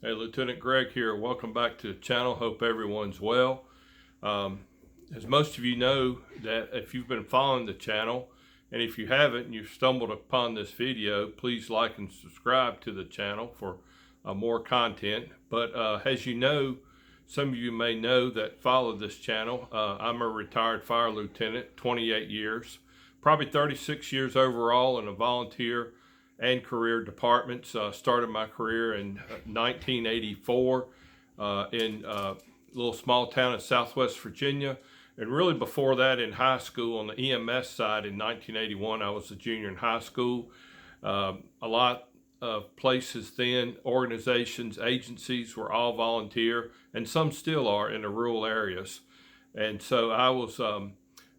Hey, Lieutenant Greg here. Welcome back to the channel. Hope everyone's well. As most of you know, that if you've been following the channel, and if you haven't and you've stumbled upon this video, please like and subscribe to the channel for more content. But as you know, some of you may know that follow this channel. I'm a retired fire lieutenant, 28 years, probably 36 years overall in a volunteer and career departments. Started my career in 1984 in a little small town in Southwest Virginia. And really before that in high school on the EMS side in 1981, I was a junior in high school. A lot of places then, organizations, agencies were all volunteer, and some still are in the rural areas. And so I was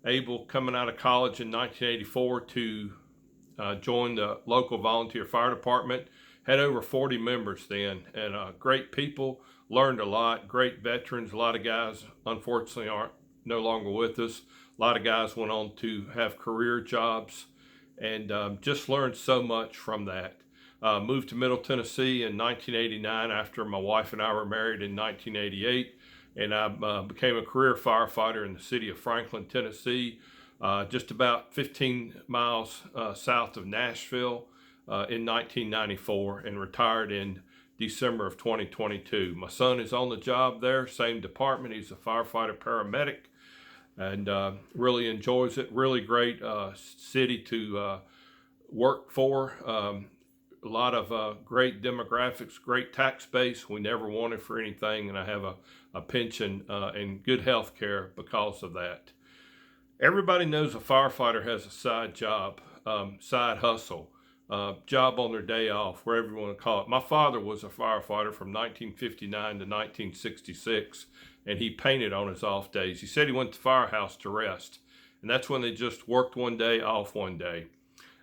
able, coming out of college in 1984, to joined the local volunteer fire department. Had over 40 members then, and great people. Learned a lot. Great veterans. A lot of guys unfortunately aren't no longer with us. A lot of guys went on to have career jobs, and just learned so much from that. Moved to Middle Tennessee in 1989 after my wife and I were married in 1988, and I became a career firefighter in the city of Franklin, Tennessee. Just about 15 miles south of Nashville in 1994, and retired in December of 2022. My son is on the job there, same department. He's a firefighter paramedic, and really enjoys it. Really great city to work for. A lot of great demographics, great tax base. We never wanted for anything, and I have a pension and good health care because of that. Everybody knows a firefighter has a side job, side hustle, job on their day off, wherever you want to call it. My father was a firefighter from 1959 to 1966, and he painted on his off days. He said he went to the firehouse to rest, and that's when they just worked one day, off one day.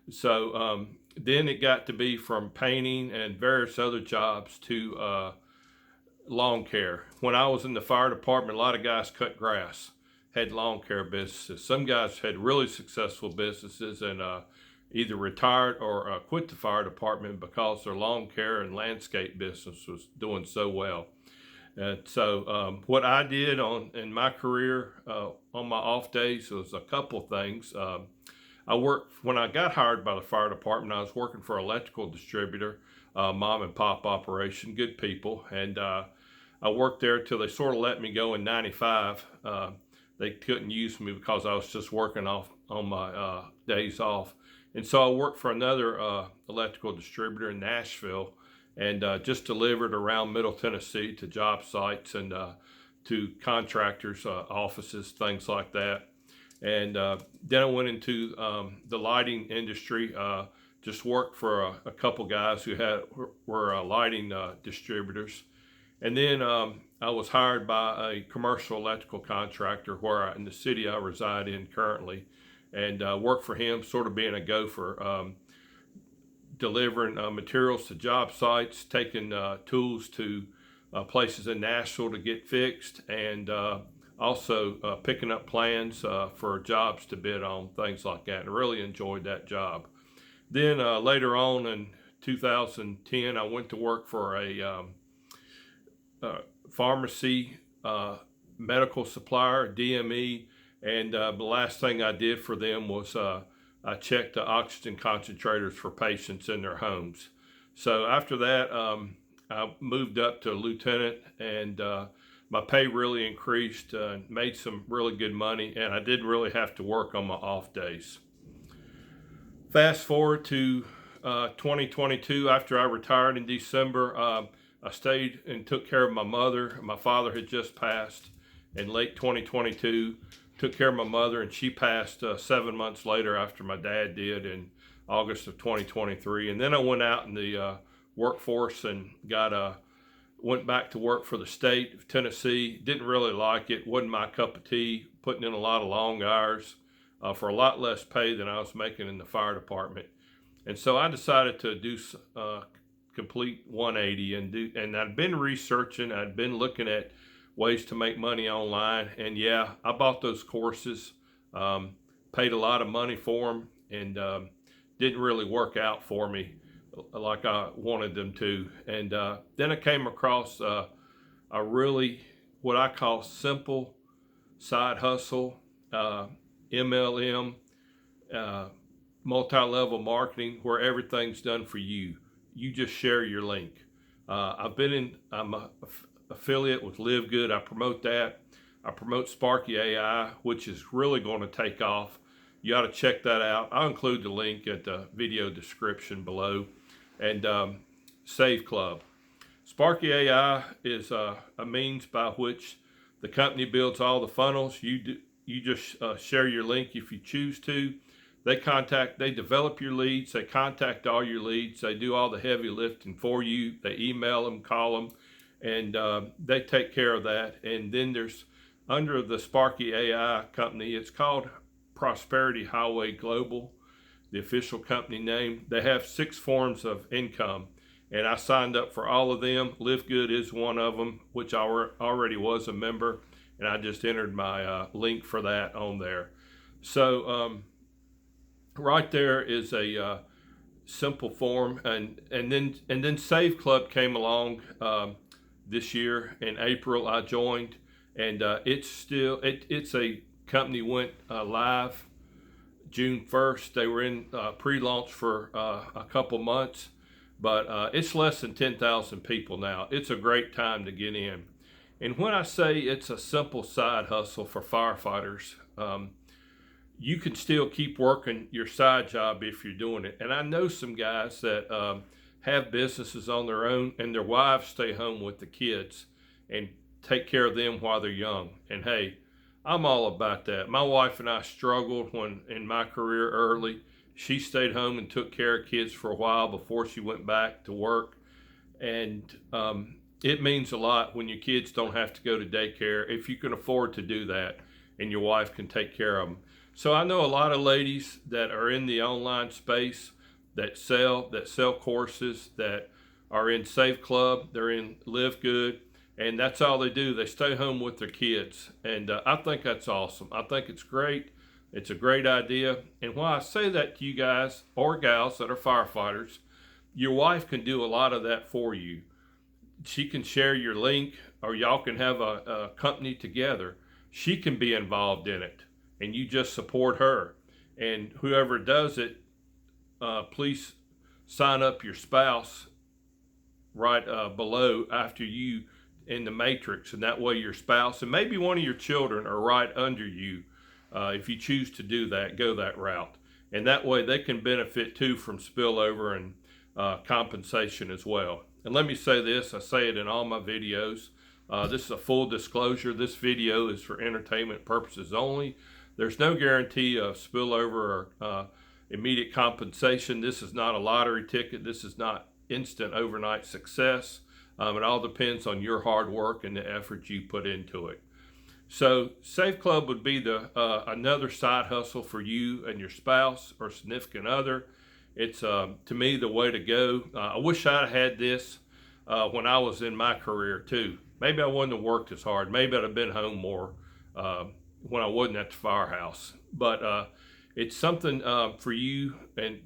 So then it got to be from painting and various other jobs to lawn care. When I was in the fire department, a lot of guys cut grass, had lawn care businesses. Some guys had really successful businesses and either retired or quit the fire department because their lawn care and landscape business was doing so well. And so what I did in my career on my off days was a couple things. I worked, when I got hired by the fire department, I was working for an electrical distributor, mom and pop operation, good people. And I worked there till they sort of let me go in 95. They couldn't use me because I was just working off on my days off. And so I worked for another electrical distributor in Nashville, and just delivered around Middle Tennessee to job sites and to contractors' offices, things like that. And then I went into the lighting industry, just worked for a couple guys who were lighting distributors. And then I was hired by a commercial electrical contractor in the city I reside in currently, and worked for him, sort of being a gopher, delivering materials to job sites, taking tools to places in Nashville to get fixed, and also picking up plans for jobs to bid on, things like that. And I really enjoyed that job. Then later on in 2010, I went to work for a pharmacy, medical supplier, DME, and the last thing I did for them was I checked the oxygen concentrators for patients in their homes. So after that, I moved up to lieutenant, and my pay really increased, made some really good money, and I didn't really have to work on my off days. Fast forward to 2022, after I retired in December, I stayed and took care of my mother. My father had just passed in late 2022. Took care of my mother, and she passed 7 months later after my dad did in August of 2023. And then I went out in the workforce and went back to work for the state of Tennessee. Didn't really like it. Wasn't my cup of tea. Putting in a lot of long hours for a lot less pay than I was making in the fire department. And so I decided to do complete 180 and I'd been researching. I'd been looking at ways to make money online, and yeah, I bought those courses, paid a lot of money for them, and didn't really work out for me. like I wanted them to. And then I came across a really, what I call simple side hustle, MLM, multi-level marketing, where everything's done for you. You just share your link. I'm an affiliate with Live Good. I promote that. I promote Sparky AI, which is really going to take off. You ought to check that out. I'll include the link at the video description below. And Save Club. Sparky AI is a means by which the company builds all the funnels. You just share your link if you choose to. They develop your leads. They contact all your leads. They do all the heavy lifting for you. They email them, call them, and they take care of that. And then there's, under the Sparky AI company, it's called Prosperity Highway Global, the official company name. They have 6 forms of income, and I signed up for all of them. Live Good is one of them, which I already was a member, and I just entered my link for that on there. So right there is a simple form, and then Save Club came along this year in April. I joined, and it's a company went live June 1st. They were in pre-launch for a couple months, but it's less than 10,000 people now. It's a great time to get in. And when I say it's a simple side hustle for firefighters, you can still keep working your side job if you're doing it. And I know some guys that have businesses on their own, and their wives stay home with the kids and take care of them while they're young. And hey, I'm all about that. My wife and I struggled when in my career early. She stayed home and took care of kids for a while before she went back to work. And it means a lot when your kids don't have to go to daycare, if you can afford to do that and your wife can take care of them. So I know a lot of ladies that are in the online space that sell courses, that are in Save Club, they're in Live Good, and that's all they do. They stay home with their kids. And I think that's awesome. I think it's great. It's a great idea. And why I say that to you guys or gals that are firefighters, your wife can do a lot of that for you. She can share your link, or y'all can have a company together. She can be involved in it, and you just support her. And whoever does it, please sign up your spouse right below after you in the matrix, and that way your spouse and maybe one of your children are right under you. If you choose to do that, go that route, and that way they can benefit too from spillover and compensation as well. And let me say this, I say it in all my videos, this is a full disclosure. This video is for entertainment purposes only. There's no guarantee of spillover or immediate compensation. This is not a lottery ticket. This is not instant overnight success. It all depends on your hard work and the effort you put into it. So Save Club would be another side hustle for you and your spouse or significant other. It's to me the way to go. I wish I had this when I was in my career too. Maybe I wouldn't have worked as hard. Maybe I'd have been home more when I wasn't at the firehouse. But it's something for you and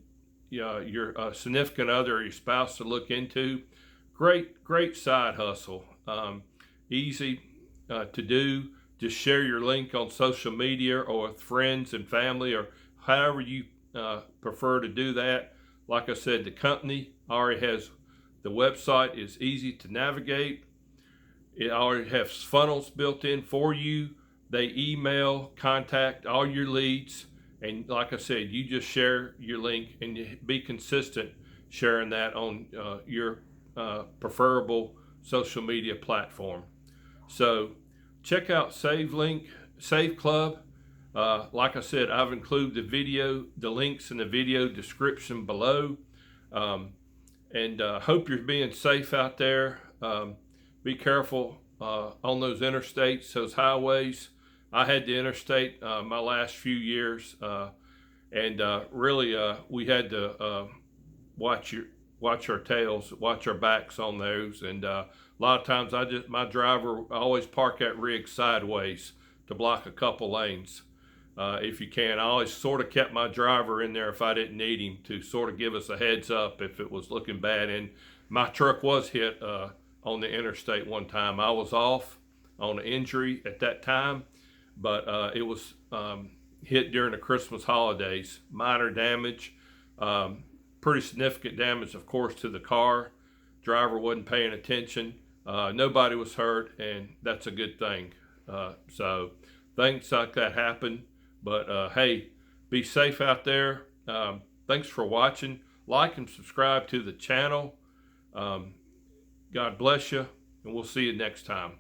your significant other or your spouse to look into. Great side hustle. Easy to do. Just share your link on social media or with friends and family, or however you prefer to do that. Like I said, the company already has, the website is easy to navigate. It already has funnels built in for you. They email, contact all your leads. And like I said, you just share your link and you be consistent sharing that on your preferable social media platform. So check out Save Club. Like I said, I've included the links in the video description below. And hope you're being safe out there. Be careful on those interstates, those highways. I had the interstate my last few years, and really we had to watch our tails, watch our backs on those. And a lot of times my driver always park that rig sideways to block a couple lanes. if you can. I always sort of kept my driver in there if I didn't need him, to sort of give us a heads up if it was looking bad. And my truck was hit on the interstate one time. I was off on an injury at that time, but it was hit during the Christmas holidays. Minor damage, pretty significant damage, of course, to the car. Driver wasn't paying attention. Nobody was hurt, and that's a good thing. So things like that happen, but hey, be safe out there. Thanks for watching. Like and subscribe to the channel. God bless you, and we'll see you next time.